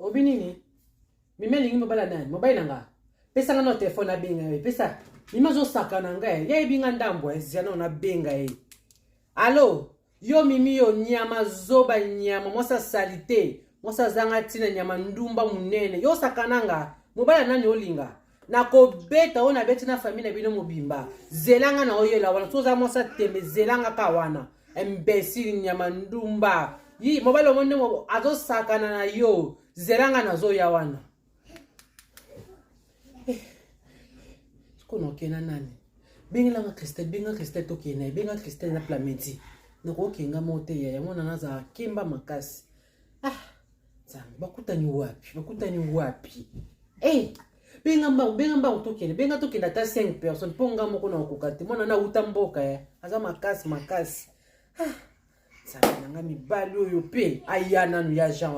Obinini. Mimeli mobile nani? Mobile nanga. Pesa nga no telefone na benga pesa. Mima zo saka nanga ye binga ndambo ziana na benga Allo, yo mimi yo nyama zoba nyama mosa salite, mosa zanga tina nyama ndumba munene. Yo saka nanga. Mobile nani olinga. Na ko beta ona beti na famille na bino mobimba. Zelanga na oyela wana toza mosa tembe zelanga ka wana. Imbécile nyama ndumba. Yi mobile monde mo azo sakana na yo. Zelanga na zo ya wana. Kono kena nani? Benga nga Christelle to kena, benga Christelle na plameti. Nako kenga mote ya mwana naza kimba makasi. Zami bakutani wapi? Benga mba to kena ta 5 personnes ponga moko na okokati. Mwana na utamboka aza makasi. Zami nanga mibali oyo pe ayana nu ya Jean.